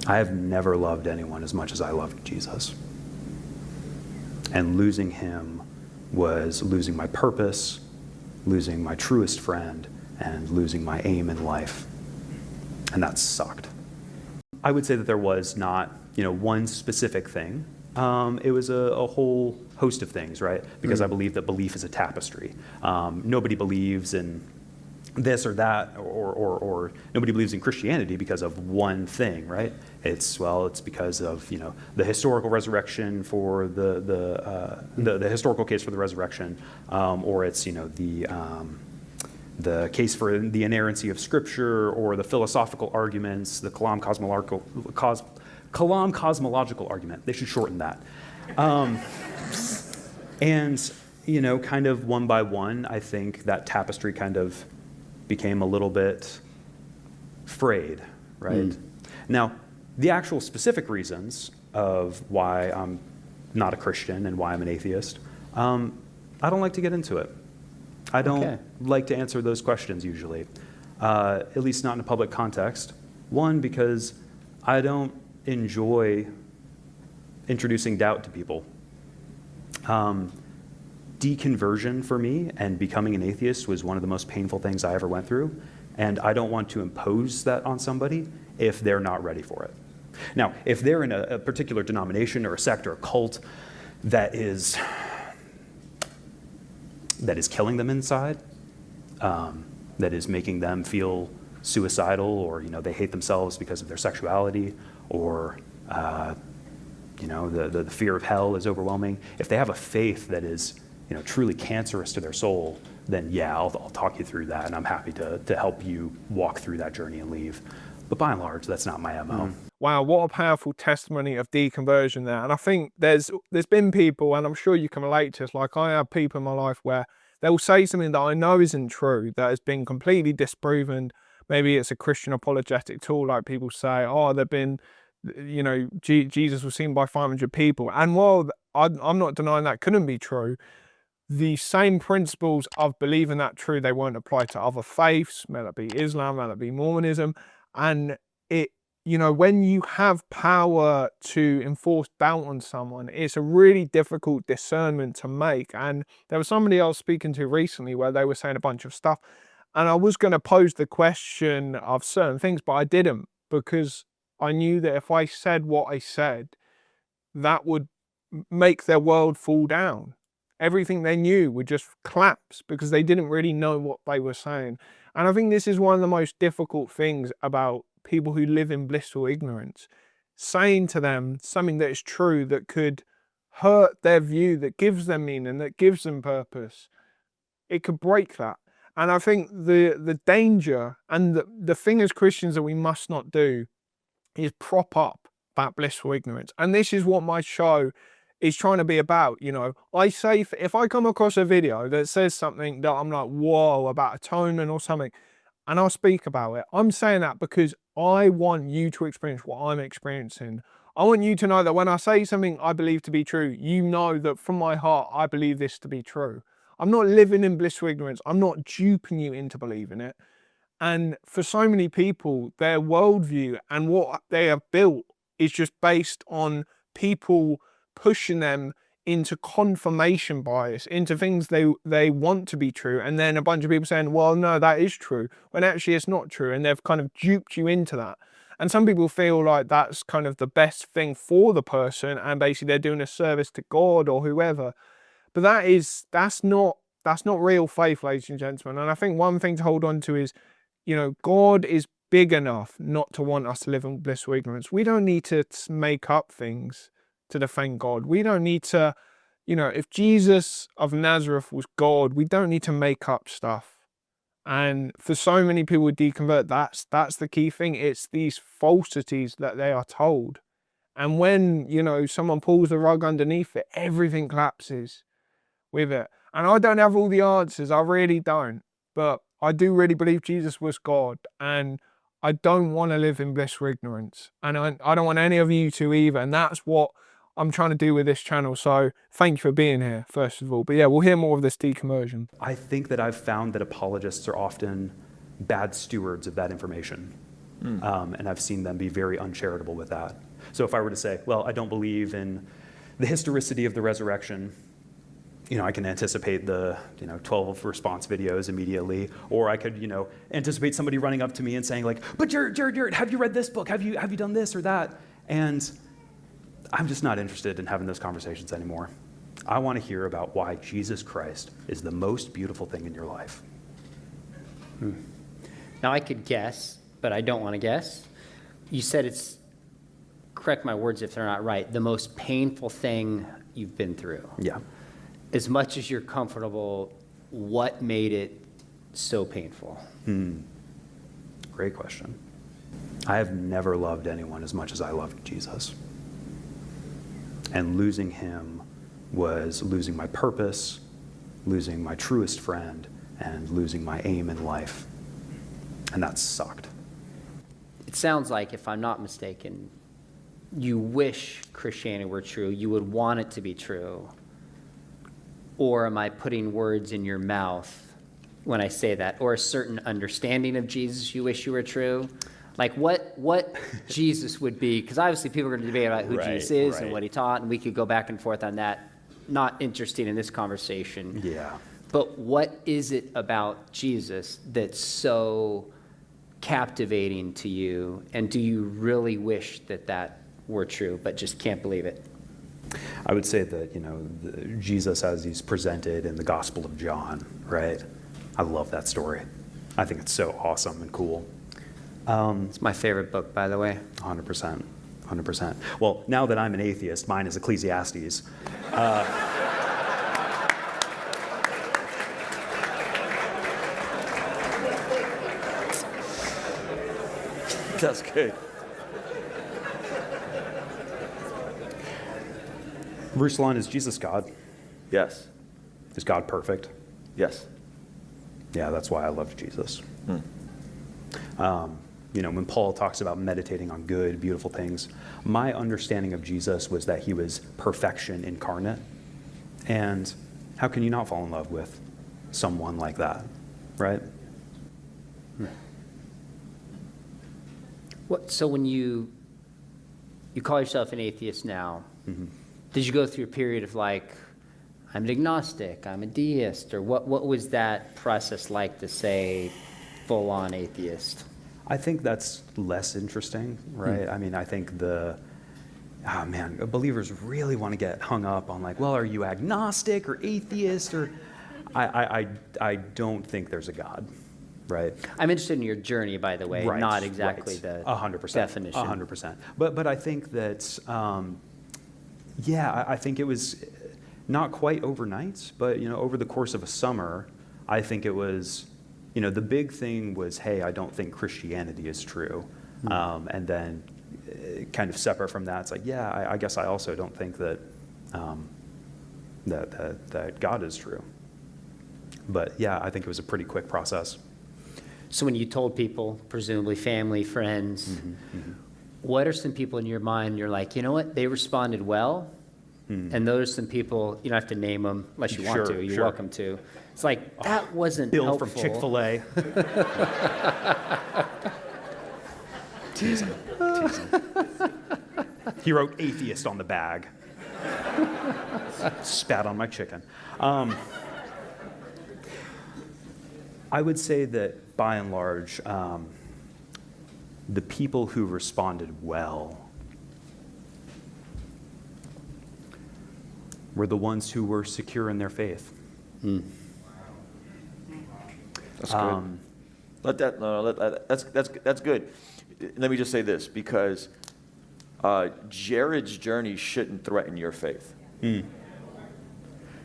I have never loved anyone as much as I loved Jesus. And losing him was losing my purpose, losing my truest friend, and losing my aim in life. And that sucked. I would say that there was not, one specific thing. It was a whole host of things, right? Because I believe that belief is a tapestry. Nobody believes in this or that, or nobody believes in Christianity because of one thing, right? It's because of the historical resurrection for the historical case for the resurrection, or it's the case for the inerrancy of Scripture, or the philosophical arguments, the Kalam cosmological argument. They should shorten that. And kind of one by one, I think that tapestry kind of became a little bit frayed, right? Now, the actual specific reasons of why I'm not a Christian and why I'm an atheist, I don't like to get into it. I don't like to answer those questions usually, at least not in a public context. One, because I don't enjoy introducing doubt to people. Deconversion for me and becoming an atheist was one of the most painful things I ever went through, and I don't want to impose that on somebody if they're not ready for it. Now, if they're in a particular denomination or a sect or a cult that is killing them inside, that is making them feel suicidal, or they hate themselves because of their sexuality, or the fear of hell is overwhelming. If they have a faith that is truly cancerous to their soul, then I'll talk you through that, and I'm happy to help you walk through that journey and leave. But by and large, that's not my MO. Wow, what a powerful testimony of deconversion there. And I think there's been people, and I'm sure you can relate to this, like I have people in my life where they'll say something that I know isn't true, that has been completely disproven. Maybe it's a Christian apologetic tool, like people say, they've been, Jesus was seen by 500 people. And while I'm not denying that couldn't be true, the same principles of believing that true, they won't apply to other faiths, whether it be Islam, whether it be Mormonism. And when you have power to enforce doubt on someone, it's a really difficult discernment to make. And there was somebody I was speaking to recently where they were saying a bunch of stuff, and I was going to pose the question of certain things, but I didn't, because I knew that if I said what I said, that would make their world fall down. Everything they knew would just collapse because they didn't really know what they were saying. And I think this is one of the most difficult things about people who live in blissful ignorance. Saying to them something that is true that could hurt their view, that gives them meaning, that gives them purpose, it could break that. And I think the danger and the thing as Christians that we must not do is prop up that blissful ignorance. And this is what my show is trying to be about. I say, if I come across a video that says something that I'm like, whoa, about atonement or something, and I'll speak about it, I'm saying that because I want you to experience what I'm experiencing. I want you to know that when I say something I believe to be true, you know that from my heart, I believe this to be true. I'm not living in blissful ignorance. I'm not duping you into believing it. And for so many people, their worldview and what they have built is just based on people pushing them into confirmation bias, into things they want to be true, and then a bunch of people saying, well, no, that is true, when actually it's not true, and they've kind of duped you into that. And some people feel like that's kind of the best thing for the person, and basically they're doing a service to God or whoever. But that's not real faith, ladies and gentlemen. And I think one thing to hold on to is, God is big enough not to want us to live in blissful ignorance. We don't need to make up things to defend God. We don't need to, if Jesus of Nazareth was God, we don't need to make up stuff. And for so many people who deconvert, that's the key thing. It's these falsities that they are told. And when, someone pulls the rug underneath it, everything collapses with it. And I don't have all the answers, I really don't. But I do really believe Jesus was God, and I don't want to live in blissful ignorance. And I don't want any of you to either. And that's what I'm trying to do with this channel. So thank you for being here, first of all. But yeah, we'll hear more of this deconversion. I think that I've found that apologists are often bad stewards of that information. And I've seen them be very uncharitable with that. So if I were to say, well, I don't believe in the historicity of the resurrection, I can anticipate the 12 response videos immediately, or I could anticipate somebody running up to me and saying like, but Jared, have you read this book? Have you done this or that? And I'm just not interested in having those conversations anymore. I want to hear about why Jesus Christ is the most beautiful thing in your life. Now I could guess, but I don't want to guess. You said it's, correct my words if they're not right, the most painful thing you've been through. Yeah. As much as you're comfortable, what made it so painful? Great question. I have never loved anyone as much as I loved Jesus. And losing him was losing my purpose, losing my truest friend, and losing my aim in life. And that sucked. It sounds like, if I'm not mistaken, you wish Christianity were true. You would want it to be true. Or am I putting words in your mouth when I say that? Or a certain understanding of Jesus you wish you were true? Like what Jesus would be? Because obviously people are going to debate about who Jesus is and what he taught, and we could go back and forth on that. Not interested in this conversation. Yeah. But what is it about Jesus that's so captivating to you? And do you really wish that were true, but just can't believe it? I would say that, Jesus as he's presented in the Gospel of John, right? I love that story. I think it's so awesome and cool. It's my favorite book, by the way. 100%. 100%. Well, now that I'm an atheist, mine is Ecclesiastes. That's good. Ruslan, is Jesus God? Yes. Is God perfect? Yes. Yeah, that's why I love Jesus. When Paul talks about meditating on good, beautiful things, my understanding of Jesus was that he was perfection incarnate. And how can you not fall in love with someone like that, right? So when you call yourself an atheist now, did you go through a period of like, I'm an agnostic, I'm a deist, or what was that process like to say full-on atheist? I think that's less interesting, right? I mean, I think believers really want to get hung up on like, well, are you agnostic or atheist? Or I don't think there's a God, right? I'm interested in your journey, by the way, not exactly the 100%, definition. 100%. But I think that, I think it was not quite overnight, but over the course of a summer, I think it was, the big thing was, hey, I don't think Christianity is true. And then kind of separate from that, it's like, I guess I also don't think that that God is true. But I think it was a pretty quick process. So when you told people, presumably family, friends, what are some people in your mind you're like, you know what, they responded well? And those are some people, you don't have to name them unless you want to. You're welcome to. It's like, that wasn't Bill helpful. from Chick-fil-A. Tease him. He wrote atheist on the bag. Spat on my chicken. I would say that by and large, the people who responded well were the ones who were secure in their faith. That's good. That's good. Let me just say this, because Jared's journey shouldn't threaten your faith.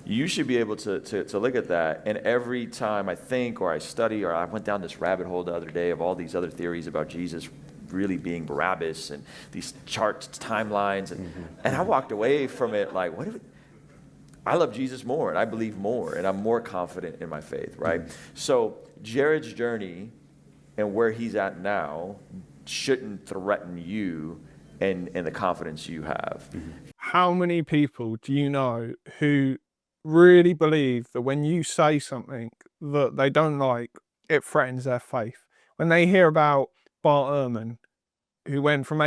You should be able to look at that, and every time I think or I study, or I went down this rabbit hole the other day of all these other theories about Jesus really being Barabbas and these charts, timelines, and I walked away from it like, I love Jesus more, and I believe more, and I'm more confident in my faith, right? So Jared's journey and where he's at now shouldn't threaten you and the confidence you have. How many people do you know who really believe that when you say something that they don't like, it threatens their faith? When they hear about Bart Ehrman, who went from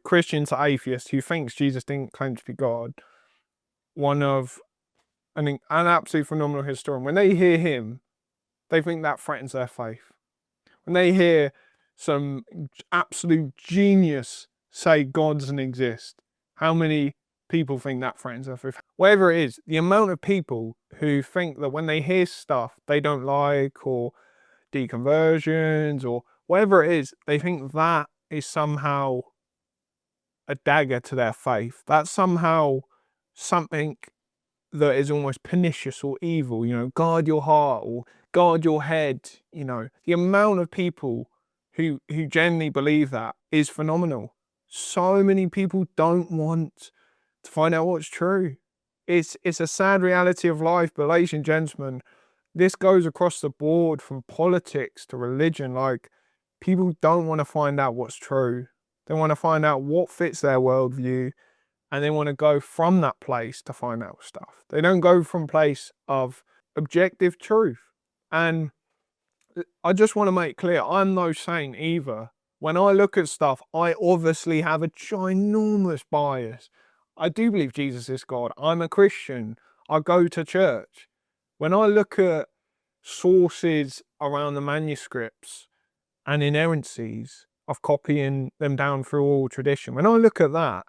Christian to atheist, who thinks Jesus didn't claim to be God, an absolute phenomenal historian. When they hear him, they think that threatens their faith. When they hear some absolute genius say God doesn't exist, how many people think that threatens their faith? Whatever it is, the amount of people who think that when they hear stuff they don't like, or deconversions, or whatever it is, they think that is somehow a dagger to their faith. That's somehow something that is almost pernicious or evil, guard your heart or guard your head. The amount of people who genuinely believe that is phenomenal. So many people don't want to find out what's true. It's a sad reality of life, but ladies and gentlemen, this goes across the board from politics to religion. Like, people don't want to find out what's true. They want to find out what fits their worldview, and they want to go from that place to find out stuff. They don't go from a place of objective truth. And I just want to make clear, I'm no saint either. When I look at stuff, I obviously have a ginormous bias. I do believe Jesus is God. I'm a Christian. I go to church. When I look at sources around the manuscripts and inerrancies of copying them down through oral tradition, when I look at that,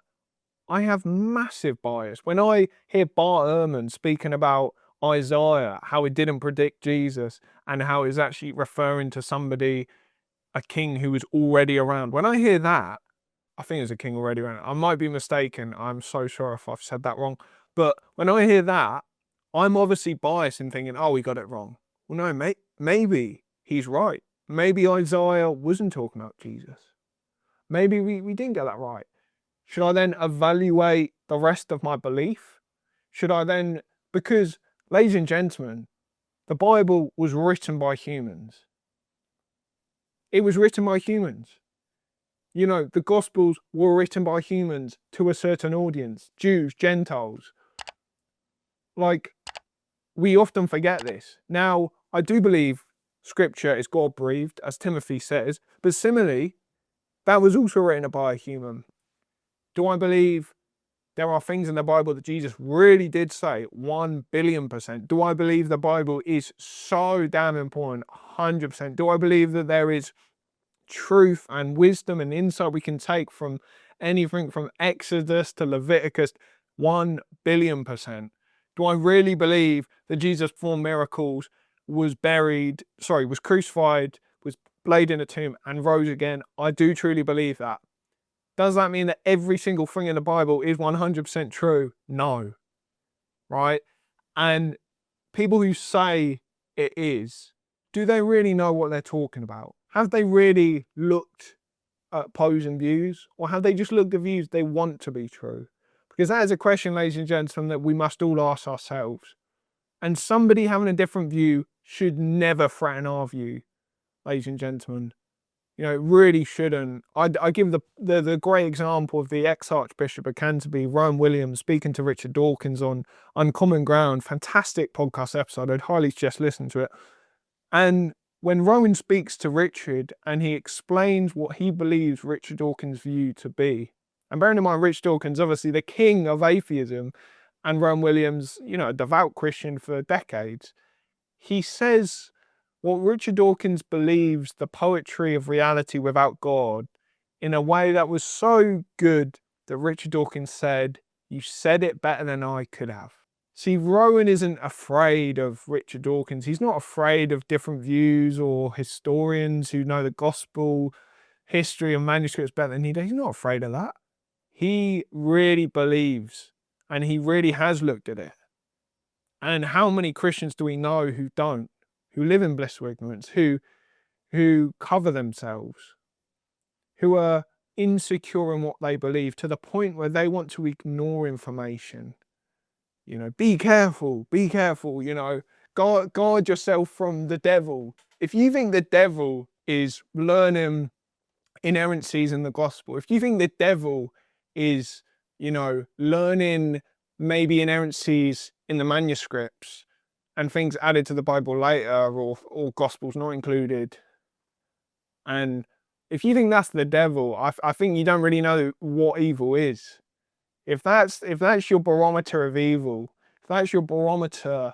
I have massive bias. When I hear Bart Ehrman speaking about Isaiah, how it didn't predict Jesus, and how it's actually referring to somebody, a king who was already around. When I hear that, I think there's a king already around. I might be mistaken. I'm so sorry if I've said that wrong. But when I hear that, I'm obviously biased in thinking, oh, we got it wrong. Well, no, maybe he's right. Maybe Isaiah wasn't talking about Jesus. Maybe we didn't get that right. Should I then evaluate the rest of my belief? Should I then, because, ladies and gentlemen, the Bible was written by humans. It was written by humans. The Gospels were written by humans to a certain audience, Jews, Gentiles. Like, we often forget this. Now, I do believe Scripture is God-breathed, as Timothy says, but similarly, that was also written by a human. Do I believe there are things in the Bible that Jesus really did say? 1 billion%. Do I believe the Bible is so damn important? 100%. Do I believe that there is truth and wisdom and insight we can take from anything from Exodus to Leviticus? 1 billion%. Do I really believe that Jesus performed miracles, was crucified, was laid in a tomb, and rose again? I do truly believe that. Does that mean that every single thing in the Bible is 100% true? No. Right? And people who say it is, do they really know what they're talking about? Have they really looked at opposing views? Or have they just looked at views they want to be true? Because that is a question, ladies and gentlemen, that we must all ask ourselves. And somebody having a different view should never threaten our view, ladies and gentlemen. It really shouldn't. I give the great example of the ex-Archbishop of Canterbury, Rowan Williams, speaking to Richard Dawkins on Uncommon Ground. Fantastic podcast episode. I'd highly suggest listening to it. And when Rowan speaks to Richard and he explains what he believes Richard Dawkins' view to be, and bearing in mind Richard Dawkins, obviously the king of atheism, and Rowan Williams, a devout Christian for decades, he says what Richard Dawkins believes the poetry of reality without God in a way that was so good that Richard Dawkins said, "You said it better than I could have." See, Rowan isn't afraid of Richard Dawkins. He's not afraid of different views or historians who know the gospel, history and manuscripts better than he does. He's not afraid of that. He really believes, and he really has looked at it. And how many Christians do we know who don't? Who live in blissful ignorance, who cover themselves, who are insecure in what they believe to the point where they want to ignore information. Be careful, guard yourself from the devil. If you think the devil is learning inerrancies in the gospel, if you think the devil is, learning maybe inerrancies in the manuscripts, and things added to the Bible later, or Gospels not included, and if you think that's the devil, I think you don't really know what evil is. If that's your barometer of evil, if that's your barometer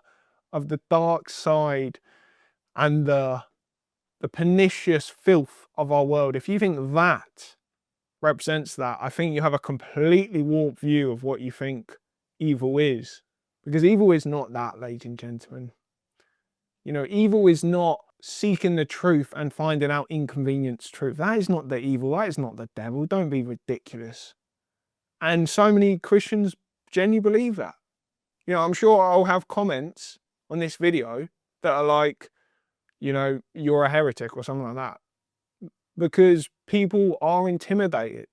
of the dark side and the pernicious filth of our world, if you think that represents that, I think you have a completely warped view of what you think evil is. Because evil is not that, ladies and gentlemen. You know, evil is not seeking the truth and finding out inconvenience truth. That is not the evil. That is not the devil. Don't be ridiculous. And so many Christians genuinely believe that. You know, I'm sure I'll have comments on this video that are like, you know, you're a heretic or something like that. Because people are intimidated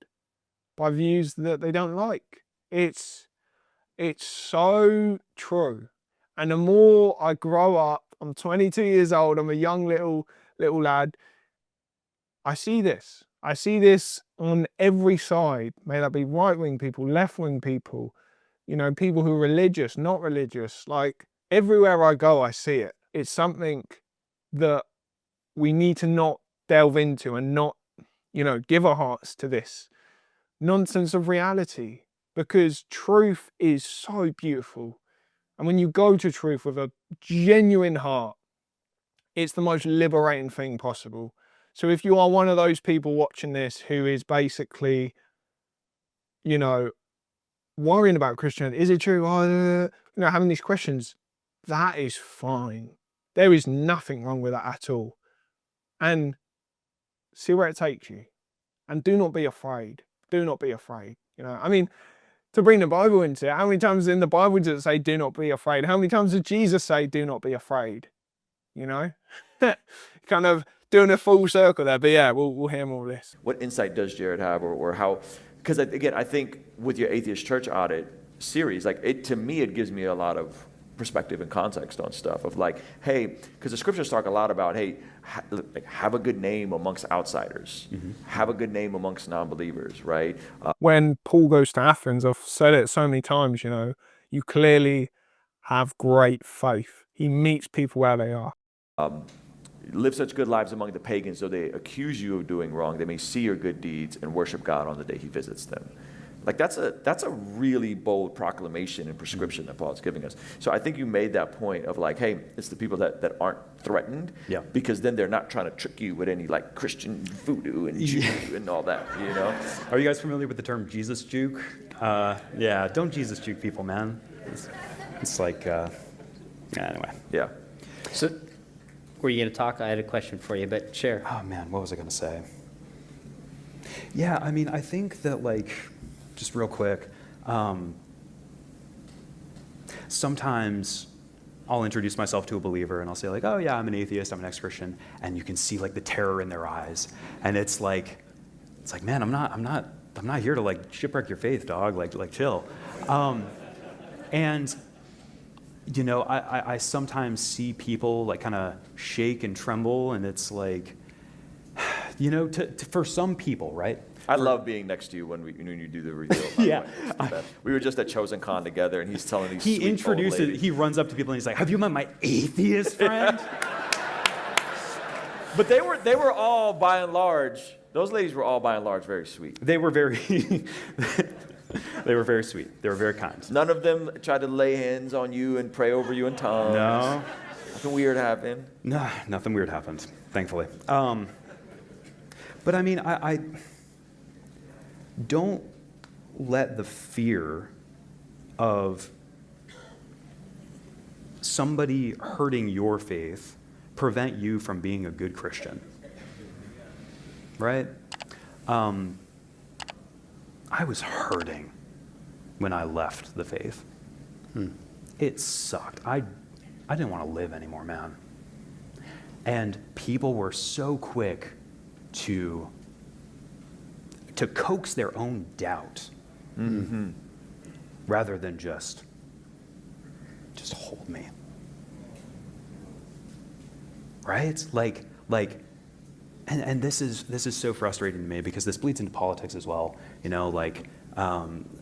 by views that they don't like. It's so true. And the more I grow up, I'm 22 years old, I'm a young little lad, I see this. I see this on every side. May that be right-wing people, left-wing people, you know, people who are religious, not religious. Like, everywhere I go, I see it. It's something that we need to not delve into and not, you know, give our hearts to this nonsense of reality, because truth is so beautiful. And when you go to truth with a genuine heart, it's the most liberating thing possible. So if you are one of those people watching this who is basically, you know, worrying about Christianity, is it true? You know, having these questions, that is fine. There is nothing wrong with that at all. And see where it takes you. And do not be afraid. Do not be afraid. You know, I mean, to bring the Bible into it, how many times in the Bible does it say, do not be afraid? How many times did Jesus say, do not be afraid? You know, kind of doing a full circle there. But yeah, we'll hear more of this. What insight does Jared have, or how? Because again, I think with your Atheist Church Audit series, like to me, it gives me a lot of perspective and context on stuff of like, hey, because the scriptures talk a lot about, hey, have a good name amongst outsiders, have a good name amongst non-believers, right? When Paul goes to Athens, I've said it so many times, you know, you clearly have great faith. He meets people where they are. Live such good lives among the pagans, though they accuse you of doing wrong, they may see your good deeds and worship God on the day he visits them. Like that's a really bold proclamation and prescription that Paul's giving us. So I think you made that point of like, hey, it's the people that aren't threatened, because then they're not trying to trick you with any like Christian voodoo and Jew and all that, you know? Are you guys familiar with the term Jesus juke? Yeah, don't Jesus juke people, man. It's like, anyway. Yeah. So, were you going to talk? I had a question for you, but share. Oh man, what was I going to say? Yeah, I mean, I think that like, just real quick, sometimes I'll introduce myself to a believer and I'll say like, oh yeah, I'm an atheist, I'm an ex-Christian, and you can see like the terror in their eyes, and it's like, man, I'm not here to like shipwreck your faith, dog. Like chill. And you know, I sometimes see people like kind of shake and tremble, and it's like, you know, for some people, right? I love being next to you when you do the reveal. Yeah. We were just at Chosen Con together, and he's telling these He sweet introduces, old ladies. he runs up to people and he's like, have you met my atheist friend? But they were all, by and large, those ladies were all, by and large, very sweet. They were very, they were very sweet. They were very kind. None of them tried to lay hands on you and pray over you in tongues. No. Nothing weird happened. No, nothing weird happened, thankfully. But I mean, I don't let the fear of somebody hurting your faith prevent you from being a good Christian, right? I was hurting when I left the faith. It sucked. I didn't want to live anymore, man. And people were so quick to coax their own doubt, rather than just hold me. Right? Like, and this is so frustrating to me because this bleeds into politics as well. You know, like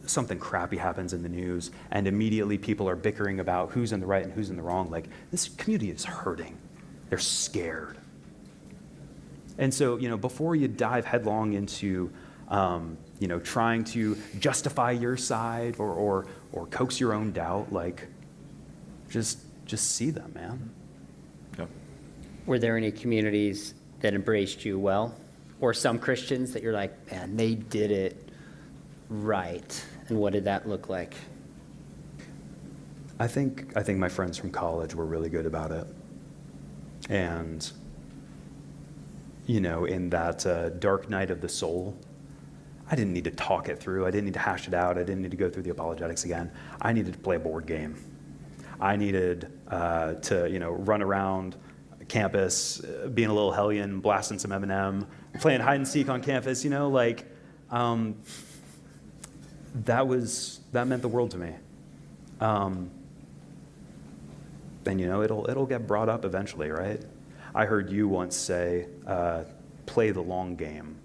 something crappy happens in the news, and immediately people are bickering about who's in the right and who's in the wrong. Like, this community is hurting. They're scared. And so, before you dive headlong into, trying to justify your side or coax your own doubt, like, just see them, man. Yeah. Were there any communities that embraced you well? Or some Christians that you're like, man, they did it right? And what did that look like? I think my friends from college were really good about it. And, in that dark night of the soul, I didn't need to talk it through. I didn't need to hash it out. I didn't need to go through the apologetics again. I needed to play a board game. I needed to, run around campus, being a little hellion, blasting some Eminem, playing hide and seek on campus, that meant the world to me. And it'll get brought up eventually, right? I heard you once say, play the long game.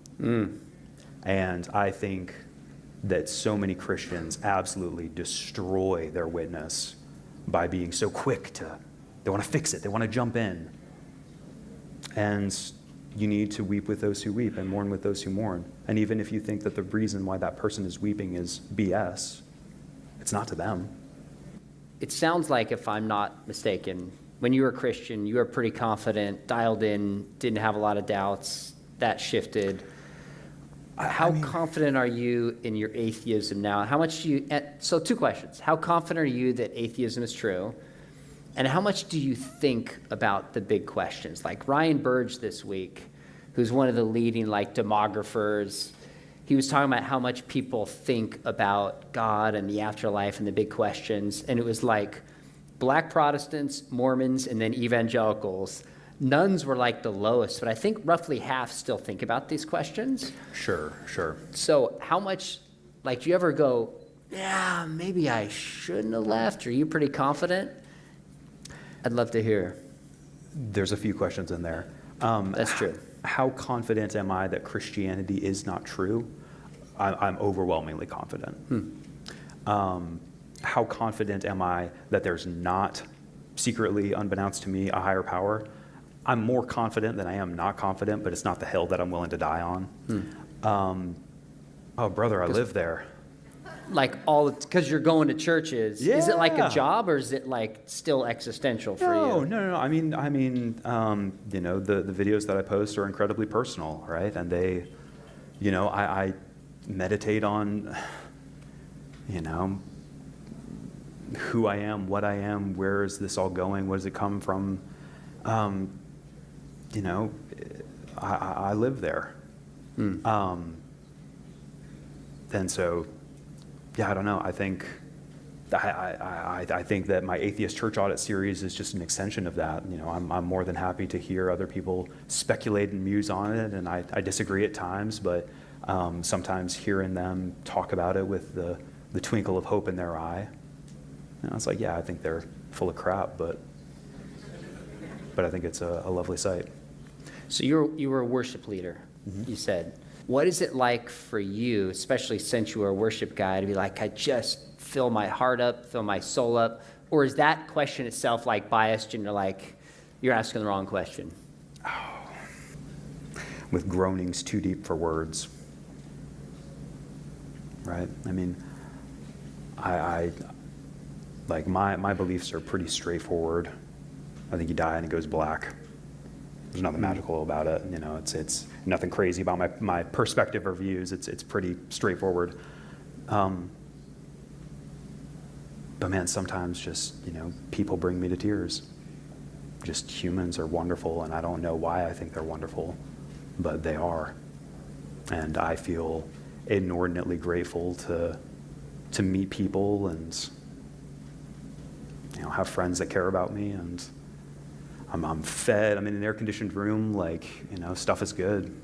And I think that so many Christians absolutely destroy their witness by being so quick they want to fix it, they want to jump in. And you need to weep with those who weep and mourn with those who mourn. And even if you think that the reason why that person is weeping is BS, it's not to them. It sounds like, if I'm not mistaken, when you were a Christian, you were pretty confident, dialed in, didn't have a lot of doubts. That shifted. How confident are you in your atheism now? How much do you, so 2 questions. How confident are you that atheism is true? And how much do you think about the big questions? Like Ryan Burge this week, who's one of the leading demographers, he was talking about how much people think about God and the afterlife and the big questions. And it was like Black Protestants, Mormons, and then evangelicals. Nuns were the lowest, but I think roughly half still think about these questions. Sure. So how much, do you ever go, yeah, maybe I shouldn't have left? Are you pretty confident? I'd love to hear. There's a few questions in there. That's true. How confident am I that Christianity is not true? I'm overwhelmingly confident. How confident am I that there's not secretly, unbeknownst to me, a higher power? I'm more confident than I am not confident, but it's not the hill that I'm willing to die on. Oh, brother, I live there. Because you're going to churches. Yeah. Is it like a job, or is it still existential for you? No. I mean, the videos that I post are incredibly personal, right? And they, I meditate on, who I am, what I am, where is this all going, where does it come from? I live there. And so, yeah, I don't know. I think that my atheist church audit series is just an extension of that. I'm more than happy to hear other people speculate and muse on it, and I disagree at times, but sometimes hearing them talk about it with the twinkle of hope in their eye, it's like, yeah, I think they're full of crap, but I think it's a lovely sight. So you were a worship leader, you said. What is it like for you, especially since you were a worship guy, to be like, I just fill my heart up, fill my soul up? Or is that question itself biased and you're asking the wrong question? Oh. With groanings too deep for words. Right? I mean, my beliefs are pretty straightforward. I think you die and it goes black. There's nothing magical about it. It's nothing crazy about my perspective or views. It's pretty straightforward. But man, sometimes just, people bring me to tears. Just humans are wonderful, and I don't know why I think they're wonderful, but they are. And I feel inordinately grateful to meet people and, have friends that care about me, and I'm fed, I'm in an air-conditioned room, stuff is good.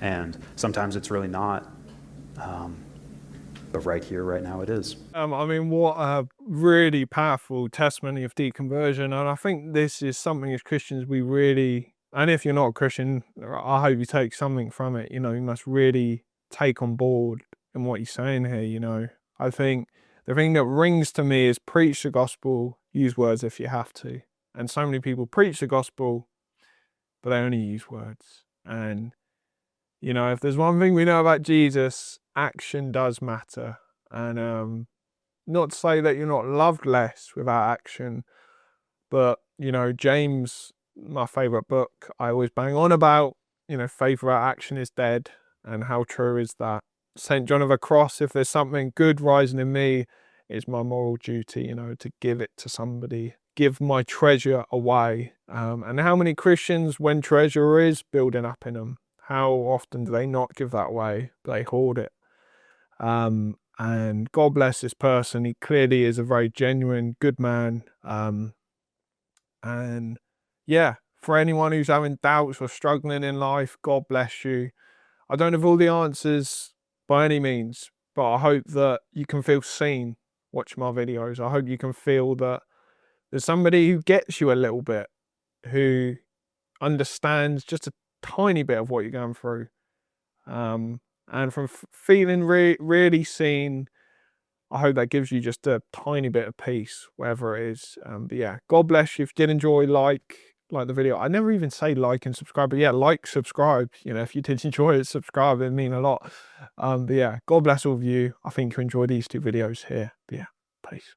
And sometimes it's really not. But right here, right now, it is. What a really powerful testimony of deconversion. And I think this is something as Christians we really, and if you're not a Christian, I hope you take something from it. You must really take on board in what he's saying here. I think the thing that rings to me is preach the gospel, use words if you have to. And so many people preach the gospel, but they only use words. And, you know, if there's one thing we know about Jesus, action does matter. And not to say that you're not loved less without action, but, you know, James, my favourite book, I always bang on about, you know, faith without action is dead. And how true is that? St. John of the Cross, if there's something good rising in me, it's my moral duty, you know, to give it to somebody, give my treasure away. And how many Christians, when treasure is building up in them, how often do they not give that away? They hoard it. And God bless this person. He clearly is a very genuine, good man. And yeah, for anyone who's having doubts or struggling in life, God bless you. I don't have all the answers by any means, but I hope that you can feel seen watching my videos. I hope you can feel that there's somebody who gets you a little bit, who understands just a tiny bit of what you're going through. And from feeling really seen, I hope that gives you just a tiny bit of peace, wherever it is. But yeah, God bless you. If you did enjoy, like the video. I never even say like and subscribe, but yeah, like, subscribe. You know, if you did enjoy it, subscribe. It'd mean a lot. But yeah, God bless all of you. I think you enjoy these two videos here. But yeah, peace.